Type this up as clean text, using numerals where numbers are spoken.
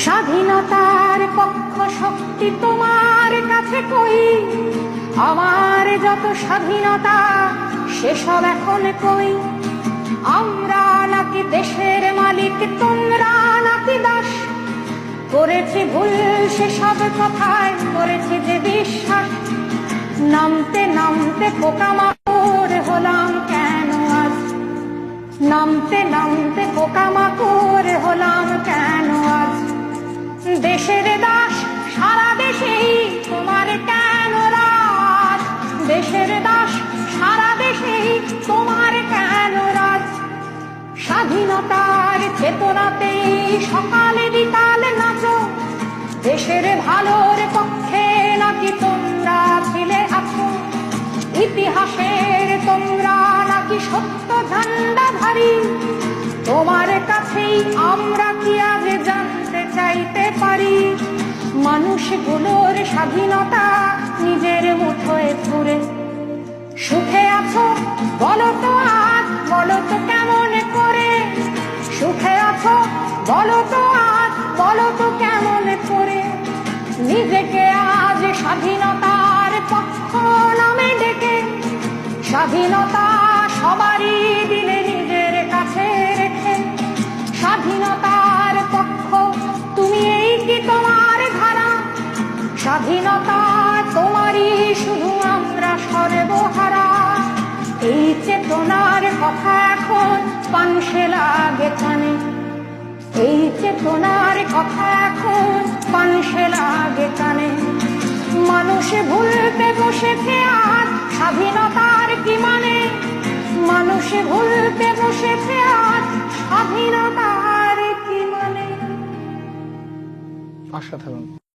স্বাধীনতার পক্ষ শক্তি তোমার কাছে কই, আমার যত স্বাধীনতা সেসব এখন কই। আমরা নাকি দেশের মালিক, তোমরা নাকি দাস, করেছি ভুল সেসব কথায় করেছি যে বিশ্বাস। নামতে নামতে পোকামাকড় হলাম কেন আজ, নামতে নামতে পোকামাকড় হলাম কেন আজ। দেশের দাস সারা দেশেই তোমার কেন রাজ, দেশের দাস সারা দেশেই তোমার কেন রাজ। স্বাধীনতার চেতনাতেই সকালে বিকাল নাচো, দেশের ভালোর পক্ষে নাকি তোমরা ছিলে আছো। ইতিহাসের তোমরা নাকি সত্য ঝান্ডাধারী, তোমার কাছেই আমরা কি আজ জানতে চাইতে পারি। মানুষগুলোর স্বাধীনতা নিজের মুঠোয় পুরে, সুখে আছো বলো তো আজ, বলো তো কেমন করে। সুখে আছো বলো তো আজ, বলো তো কেমন করে। নিজেকে আজ স্বাধীনতার পক্ষ নামে ডেকে, স্বাধীনতা সবারই দিলে নিজের কাছে রেখে। স্বাধীনতার পক্ষ তুমি, এই কি তোমার ধারা? স্বাধীনতা তোমারই শুধু আমরা সর্বহারা। এই চেতনার কথা এখন পানসে লাগে কানে, এই চেতনার কথা এখন পানসে লাগে কানে। মানুষ ভুলতে বসেছে আজ স্বাধীনতার কি মানে, মানুষ ভুলতে বসেছে আজ স্বাধীনতার কি মানে। অসাধারণ।